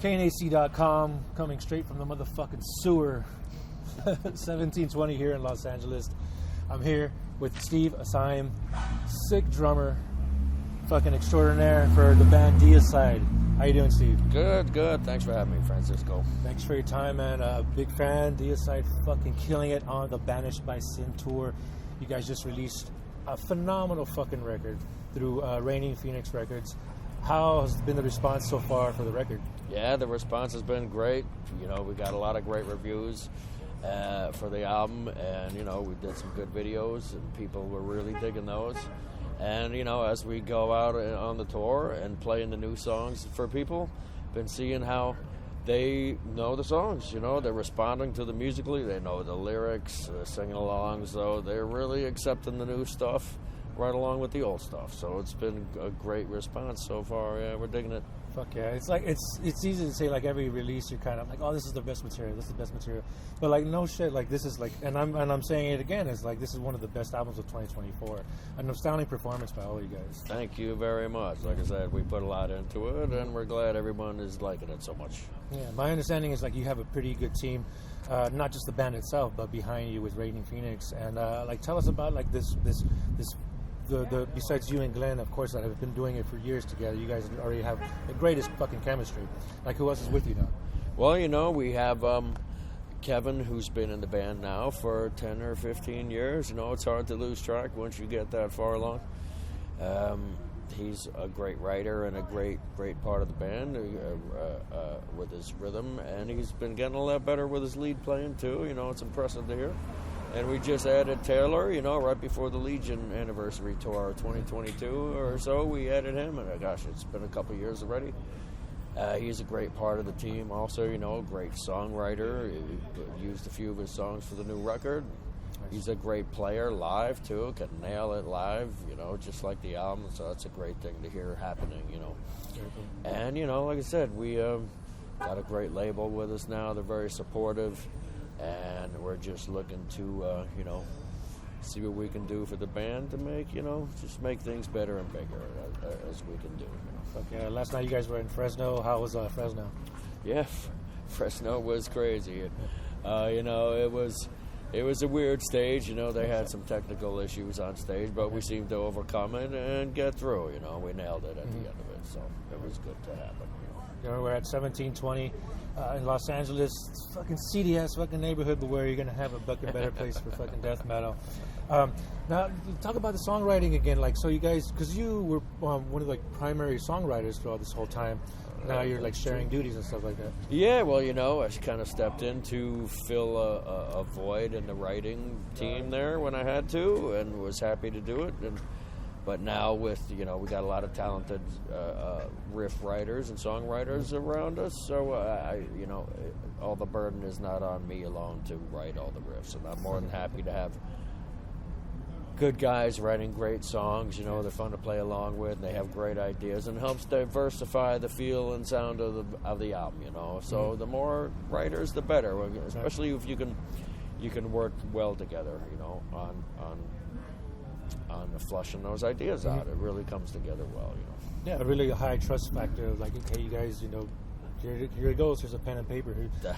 KNAC.com, coming straight from the motherfucking sewer. 1720 here in Los Angeles. I'm here with Steve Asheim, SickDrummer, fucking extraordinaire for the band Deicide. How you doing, Steve? Good. Thanks for having me, Francisco. Thanks for your time, man. Big fan. Deicide fucking killing it on the Banished By Sin tour. You guys just released a phenomenal fucking record through Reigning Phoenix Records. How has been the response so far for the record? Yeah, the response has been great. You know, we got a lot of great reviews for the album, and, you know, we did some good videos, and people were really digging those. And, you know, as we go out on the tour and playing the new songs for people, been seeing how they know the songs, you know, they're responding to the musically, they know the lyrics, singing along, so they're really accepting the new stuff right along with the old stuff. So it's been a great response so far. Yeah, we're digging it. Fuck yeah. It's like, it's easy to say, like, every release you're kind of like, oh, this is the best material, but like, no shit, like, this is like, and I'm saying it again, it's like, this is one of the best albums of 2024. An astounding performance by all you guys. Thank you very much. Like I said, we put a lot into it, and we're glad everyone is liking it so much. Yeah, my understanding is, like, you have a pretty good team, not just the band itself, but behind you with Reigning Phoenix, and like, tell us about, like, this the besides you and Glenn, of course, that have been doing it for years together. You guys already have the greatest fucking chemistry. Like, who else is with you now? Well, you know, we have Kevin, who's been in the band now for 10 or 15 years. You know, it's hard to lose track once you get that far along. He's a great writer and a great part of the band with his rhythm, and he's been getting a lot better with his lead playing too. You know, it's impressive to hear. And we just added Taylor, you know, right before the Legion anniversary tour, 2022 or so. We added him, and gosh, it's been a couple years already. He's a great part of the team also, you know, great songwriter. He used a few of his songs for the new record. He's a great player live, too, can nail it live, you know, just like the album. So that's a great thing to hear happening, you know. And, you know, like I said, we got a great label with us now. They're very supportive. And we're just looking to, you know, see what we can do for the band to make, you know, just make things better and bigger as we can do. You know. Okay, last night you guys were in Fresno. How was Fresno? Yeah, Fresno was crazy. You know, it was a weird stage. You know, they had some technical issues on stage, but we seemed to overcome it and get through. You know, we nailed it at the end of it, so it was good to happen. You know, we're at 1720 in Los Angeles, fucking seedy-ass fucking neighborhood, but where you're going to have a fucking better place for fucking death metal. Now, talk about the songwriting again. Like, so you guys, because you were one of the, like, primary songwriters throughout this whole time. Now you're, like, sharing duties and stuff like that. Yeah, well, you know, I kind of stepped in to fill a void in the writing team there when I had to, and was happy to do it. But now with, you know, we got a lot of talented riff writers and songwriters around us, so you know, all the burden is not on me alone to write all the riffs, and I'm more than happy to have good guys writing great songs. You know, they're fun to play along with, and they have great ideas, and helps diversify the feel and sound of the album. You know, so the more writers, the better, especially if you can work well together. You know, on flushing those ideas out. It really comes together well, you know. Yeah, a really high trust factor of, like, okay, you guys, you know, here it goes, here's a pen and paper,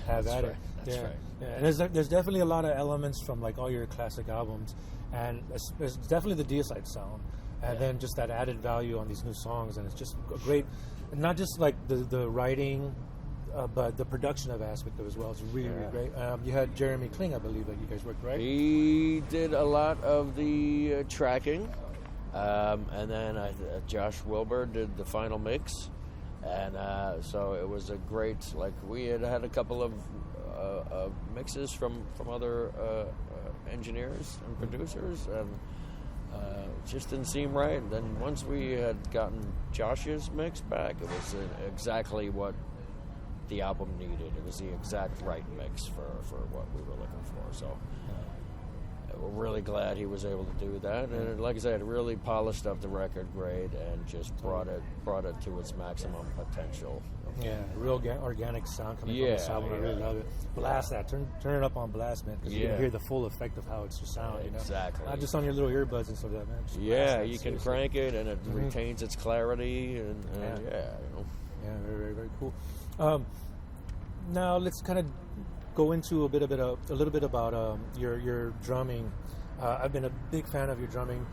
have at it. That's right. Yeah. And there's definitely a lot of elements from, like, all your classic albums, and there's definitely the Deicide sound, and then just that added value on these new songs, and it's just great, not just like the writing, but the production of aspect of it as well. It's really great. You had Jeremy Kling, I believe, that you guys worked, right? He did a lot of the tracking, and then Josh Wilbur did the final mix, and so it was a great, like, we had a couple of mixes from other engineers and producers, and it just didn't seem right. And then once we had gotten Josh's mix back, it was exactly what the album needed. It was the exact right mix for what we were looking for. So we're really glad he was able to do that. And like I said, it really polished up the record grade and just brought it to its maximum potential. Yeah, real organic sound coming from this album. I really love it. Blast that. Turn it up on blast, man, because you can hear the full effect of how it's your sound. Exactly. Not just on your little earbuds and stuff like that, man. Just You can crank it and it retains its clarity. And Yeah, very, very, very cool. Now let's kind of go into a little bit about your drumming. I've been a big fan of your drumming.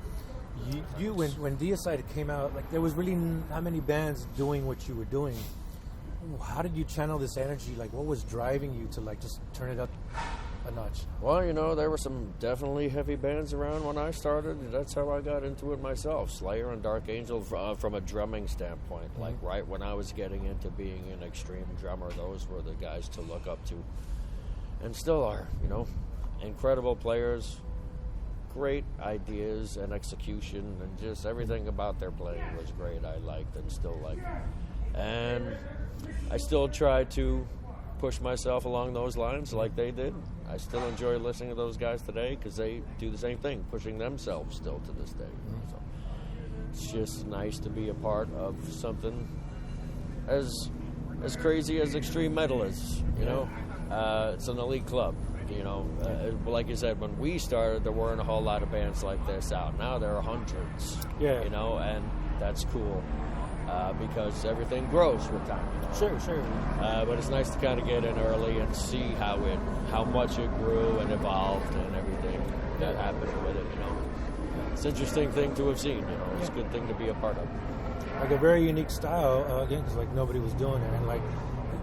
You when Deicide came out, like there was really not many bands doing what you were doing. How did you channel this energy? Like, what was driving you to like just turn it up a notch? Well, there were some definitely heavy bands around when I started. That's how I got into it myself. Slayer and Dark Angel, from a drumming standpoint. Like right when I was getting into being an extreme drummer, those were the guys to look up to, and still are. Incredible players, great ideas and execution, and just everything about their playing was great. I liked and still like, and I still try to push myself along those lines like they did. I still enjoy listening to those guys today because they do the same thing, pushing themselves still to this day. So it's just nice to be a part of something as crazy as extreme metal is. It's an elite club. Like you said, when we started, there weren't a whole lot of bands like this out. Now there are hundreds. Yeah. And that's cool. Because everything grows with time. Sure. But it's nice to kind of get in early and see how much it grew and evolved and everything that happened with it. It's an interesting thing to have seen. It's a good thing to be a part of. Like a very unique style again, because like nobody was doing it, and like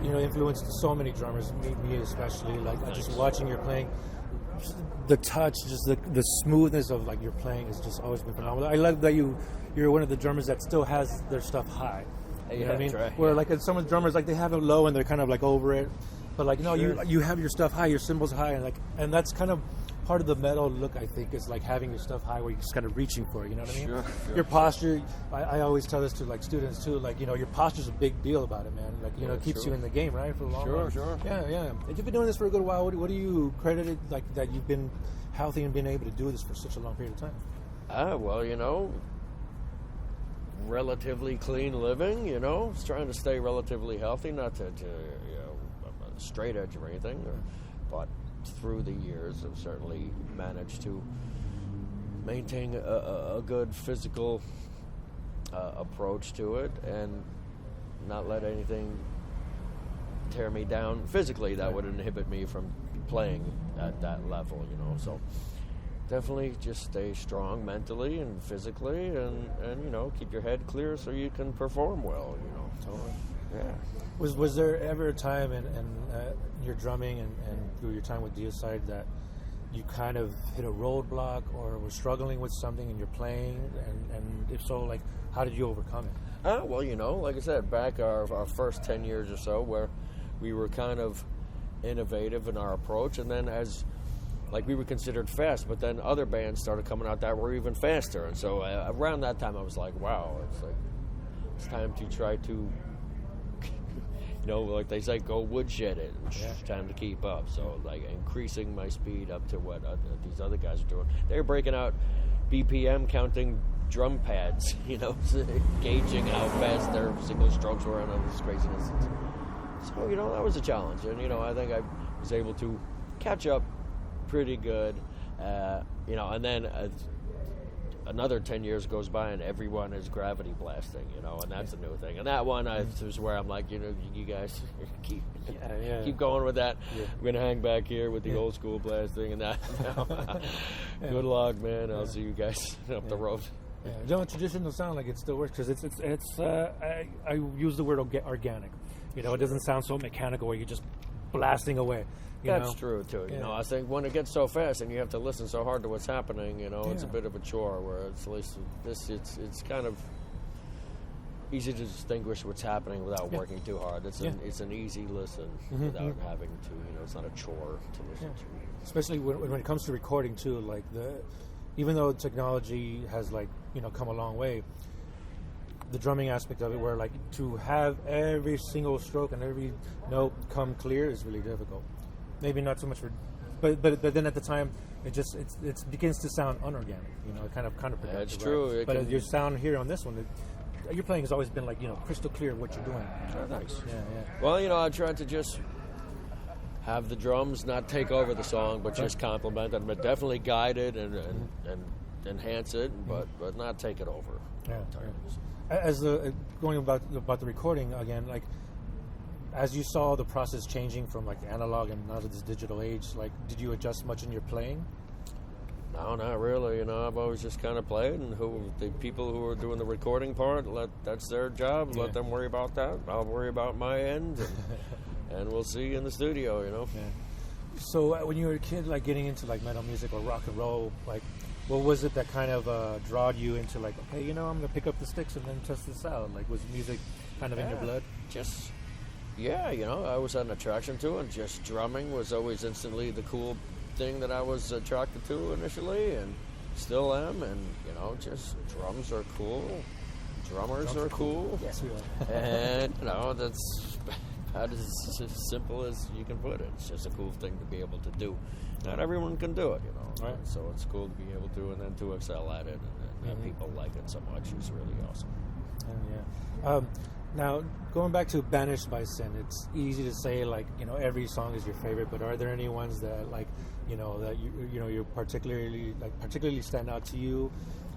influenced so many drummers, me especially. Like just watching your playing. The touch, just the smoothness of like your playing has just always been phenomenal. I love that you're one of the drummers that still has their stuff high. You know what I mean? Right. Where like some of the drummers, like they have it low and they're kind of like over it, but like you have your stuff high, your cymbals high, and that's kind of part of the metal look. I think is like having your stuff high, where you're just kind of reaching for it. You know what I mean? Sure. Your posture. I always tell this to like students too. Like your posture's a big deal about it, man. Like it keeps you in the game, right, for a long run. Sure. Yeah. If you've been doing this for a good while, what do you credit it like that you've been healthy and been able to do this for such a long period of time? Relatively clean living, trying to stay relatively healthy, not to straight edge or anything, but through the years I've certainly managed to maintain a good physical approach to it and not let anything tear me down physically that would inhibit me from playing at that level, so definitely just stay strong mentally and physically and keep your head clear so you can perform well, Totally. Yeah. Was there ever a time in your drumming and through your time with Deicide that you kind of hit a roadblock or were struggling with something in your playing, and if so, like how did you overcome it? Like I said, back our first 10 years or so, where we were kind of innovative in our approach, and then as like we were considered fast, but then other bands started coming out that were even faster, and so around that time I was like, wow, it's time to try to like they say, go woodshed it. It's time to keep up. So like increasing my speed up to what these other guys are doing. They're breaking out BPM counting drum pads, gauging how fast their single strokes were and all this craziness. So that was a challenge, and I think I was able to catch up pretty good, and then another 10 years goes by and everyone is gravity blasting, and that's a new thing. And that one is where I'm like, you guys keep going with that. Yeah. I'm going to hang back here with the old school blasting and that. Good luck, man. I'll see you guys up the road. Yeah. Traditional sound, like it still works because it's I use the word organic. It doesn't sound so mechanical where you're just blasting away. That's true too. I think when it gets so fast and you have to listen so hard to what's happening, it's a bit of a chore. Where it's at least it's kind of easy to distinguish what's happening without working too hard. It's an easy listen without having to. It's not a chore to listen to. Especially when it comes to recording too. Like even though technology has come a long way, the drumming aspect of it, where like to have every single stroke and every note come clear is really difficult. Maybe not so much for but then at the time, it begins to sound unorganic. It kind of counterproductive. That's true. Right? But your sound here on this one, your playing has always been like crystal clear what you're doing. Oh, thanks. Yeah. Well, I tried to just have the drums not take over the song, but just complement it, but definitely guide it and enhance it, but not take it over. Yeah. As going about the recording again, like as you saw the process changing from like analog and now to this digital age, like did you adjust much in your playing? No, not really. I've always just kind of played, and the people who are doing the recording part, that's their job. Let them worry about that. I'll worry about my end, and we'll see in the studio. Yeah. So when you were a kid, like getting into like metal music or rock and roll, like what was it that kind of drawed you into like, okay, I'm gonna pick up the sticks and then test this out? Like, was music kind of in your blood? I always had an attraction to it. And just drumming was always instantly the cool thing that I was attracted to initially, and still am. And just drums are cool. Drummers are cool. Yes, we are. And that's about as simple as you can put it. It's just a cool thing to be able to do. Not everyone can do it, Right. So it's cool to be able to, and then to excel at it, and people like it so much is really awesome. Yeah. Now, going back to Banished by Sin, it's easy to say like every song is your favorite, but are there any ones that like that you particularly stand out to you?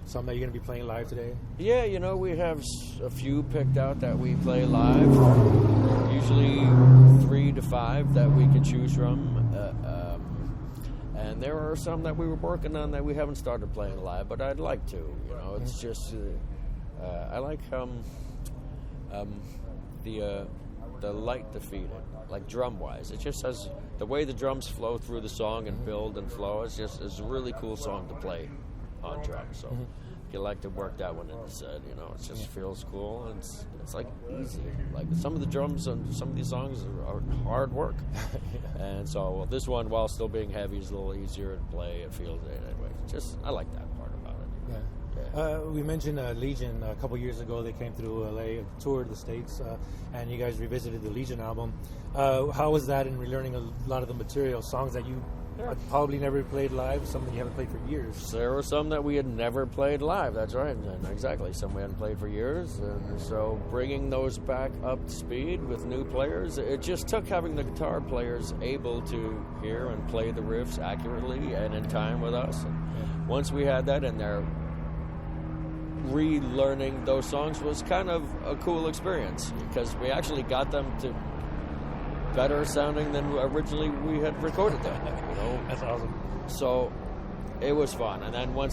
Some that you're going to be playing live today? Yeah, we have a few picked out that we play live. Usually 3 to 5 that we can choose from. And there are some that we were working on that we haven't started playing live, but I'd like to. It's just I like the light defeated, like drum wise. It just has the way the drums flow through the song and build and flow. It's a really cool song to play on drums. So if you like to work that one in the set, it just feels cool, and it's like easy. Like some of the drums on some of these songs are hard work. And so this one, while still being heavy, is a little easier to play. It feels anyway. I like that part about it. Yeah. We mentioned Legion a couple years ago. They came through LA, toured the States, and you guys revisited the Legion album. How was that in relearning a lot of the material, songs that you probably never played live, some that you haven't played for years? There were some that we had never played live, that's right, and exactly. Some we hadn't played for years, and so bringing those back up to speed with new players, it just took having the guitar players able to hear and play the riffs accurately and in time with us. And once we had that in there, relearning those songs was kind of a cool experience, because we actually got them to better sounding than originally we had recorded them. That's awesome. So it was fun, and then when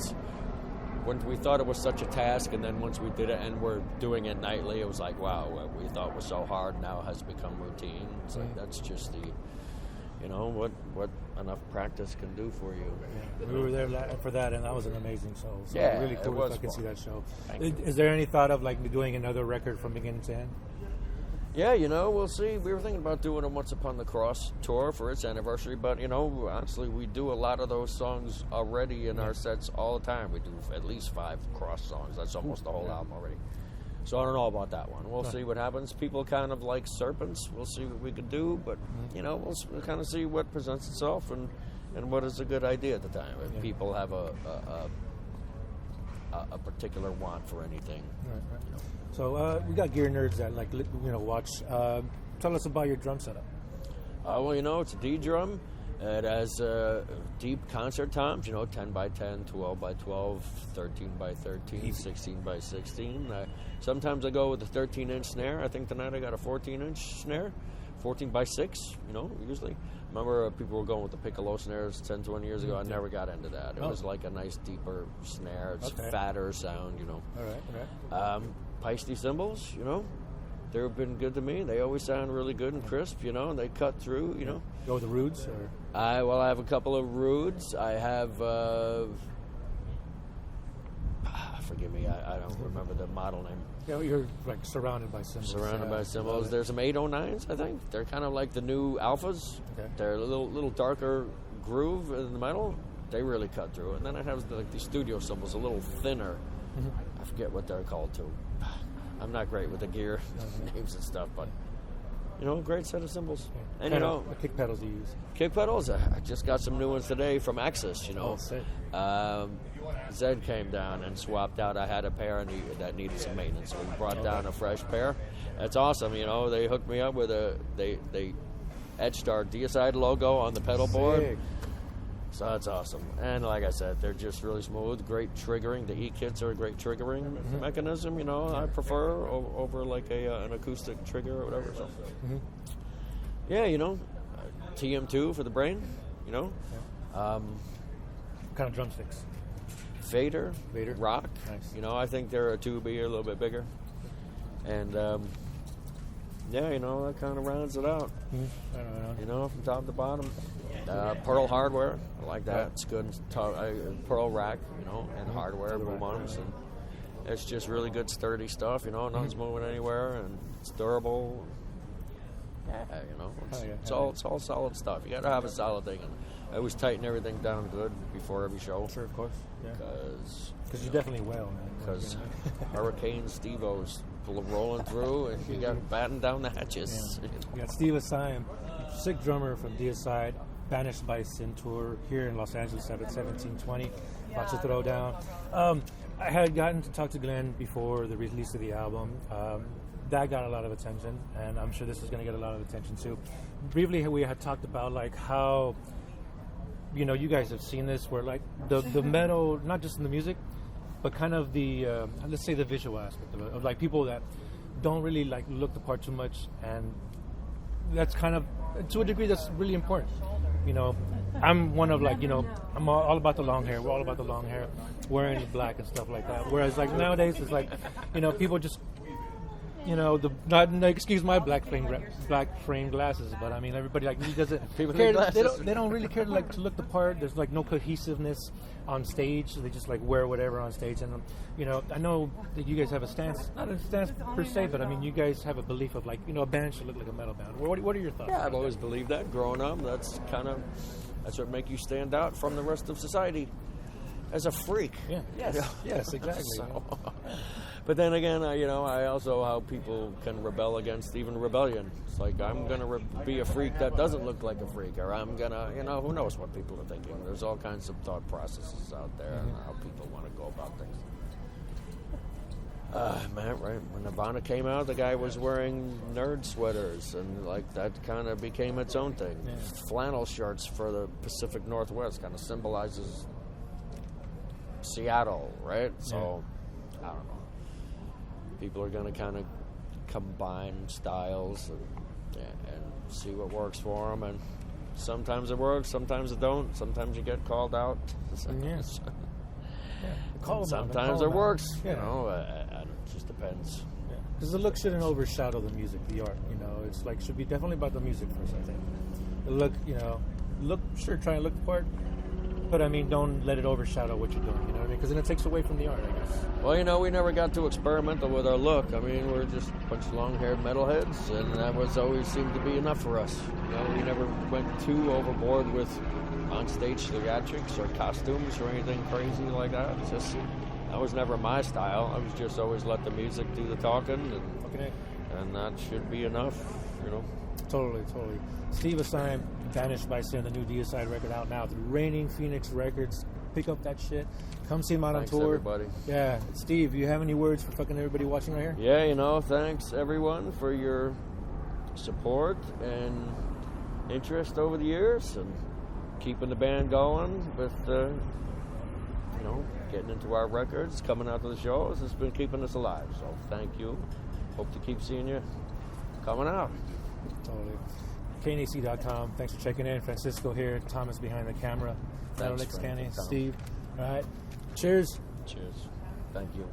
we thought it was such a task, and then once we did it and we're doing it nightly, it was like, wow, what we thought was so hard now has become routine. It's like that's just what enough practice can do for you. Yeah. We were there for that, and that was an amazing show. So yeah, really cool if I can fun. see that show. Thank Is there any thought of like doing another record from beginning to end? Yeah, we'll see. We were thinking about doing a Once Upon the Cross tour for its anniversary, but, honestly, we do a lot of those songs already in our sets all the time. We do at least 5 cross songs. That's almost the whole album already. So I don't know about that one. We'll see what happens. People kind of like serpents. We'll see what we can do, but, we'll kind of see what presents itself and what is a good idea at the time. If people have a particular want for anything. Right. So we got gear nerds that watch. Tell us about your drum setup. It's a D drum. It has deep concert toms, 10 by 10, 12 by 12, 13 by 13, 16 by 16. Sometimes I go with a 13-inch snare. I think tonight I got a 14-inch snare, 14 by 6, usually. Remember people were going with the piccolo snares 10, 20 years ago. I never got into that. It was like a nice deeper snare. It's fatter sound, All right. Peisty cymbals, they've been good to me. They always sound really good and crisp, and they cut through, Go with the Rudes? Or? I have a couple of Rudes. I have, forgive me, I don't remember the model name. Yeah, you're like surrounded by cymbals. Surrounded by cymbals. There's some 809s, I think. They're kind of like the new Alphas. Okay. They're a little darker groove in the metal. They really cut through. And then I have these studio cymbals, a little thinner. I forget what they're called too. I'm not great with the gear names and stuff, but great set of cymbals. And the kick pedals you use. kick pedals. I just got some new ones today from Axis. Oh, sick. Zed came down and swapped out. I had a pair that needed some maintenance, so we brought down a fresh pair. That's awesome. They hooked me up with they etched our Deicide logo on the pedal board. Sick. So that's awesome. And like I said, they're just really smooth, great triggering. The E-kits are a great triggering mechanism, I prefer over like an acoustic trigger or whatever. So. Yeah, TM2 for the brain, Yeah. Kind of drumsticks. Vader, Rock. Nice. I think they're a 2B, a little bit bigger. And, that kind of rounds it out. From top to bottom. Pearl hardware, I like that. It's good. Pearl rack, and hardware, boom arms. And it's just really good, sturdy stuff, nothing's moving anywhere, and it's durable. Yeah, it's all solid stuff. You got to have a solid thing. And I always tighten everything down good before every show. Sure, of course. Yeah. Because you definitely will, man. Because Hurricane Steve-O's rolling through, and you got batten down the hatches. Yeah. You got Steve Asheim, SickDrummer from Deicide, Banished By Sin tour here in Los Angeles at 1720. About to throw down. I had gotten to talk to Glenn before the release of the album. That got a lot of attention, and I'm sure this is going to get a lot of attention too. Briefly, we had talked about like how, you guys have seen this, where like the metal, not just in the music, but kind of the let's say the visual aspect of it, of like people that don't really like look the part too much, and that's kind of, to a degree, that's really important. I'm one of like, I'm all about the long hair. We're all about the long hair, wearing black and stuff like that. Whereas like nowadays, it's like, people just, excuse my black frame glasses, but I mean everybody like doesn't care. They don't really care to look the part. There's like no cohesiveness on stage. They just like wear whatever on stage, and I know that you guys have a stance, not a stance per se, but I mean you guys have a belief of like a band should look like a metal band. What are your thoughts? Yeah, I've always believed that growing up. That's what make you stand out from the rest of society as a freak. Yeah. Yes, exactly. But then again, I also how people can rebel against even rebellion. It's like I'm going to be a freak that doesn't look like a freak, or I'm going to, who knows what people are thinking. There's all kinds of thought processes out there and how people want to go about things. Man, right, when Nirvana came out, the guy was wearing nerd sweaters, and like that kind of became its own thing. Yeah. Flannel shirts for the Pacific Northwest kind of symbolizes Seattle, right? So, I don't know. People are going to kind of combine styles and see what works for them. And sometimes it works, sometimes it don't. Sometimes you get called out. Yes. Sometimes it works. Yeah. It just depends. Because the look shouldn't overshadow the music, the art. It's like should be definitely about the music first. I think the look. Try and look the part. But I mean, don't let it overshadow what you're doing, Because then it takes away from the art, I guess. Well, we never got too experimental with our look. I mean, we're just a bunch of long-haired metalheads, and that was always seemed to be enough for us. We never went too overboard with on-stage theatrics or costumes or anything crazy like that. It's just that was never my style. I was just always let the music do the talking, and that should be enough, Totally. Steve Asheim, Banished By Sin, the new Deicide record out now through Reigning Phoenix Records. Pick up that shit. Come see him out Thanks, on tour. Everybody. Yeah. Steve, you have any words for fucking everybody watching right here? Yeah, thanks everyone for your support and interest over the years and keeping the band going with, getting into our records, coming out to the shows. It's been keeping us alive. So thank you. Hope to keep seeing you coming out. Totally. KNAC.com. Thanks for checking in. Francisco here. Thomas behind the camera. Alex, Kenny, Steve. All right. Cheers. Cheers. Thank you.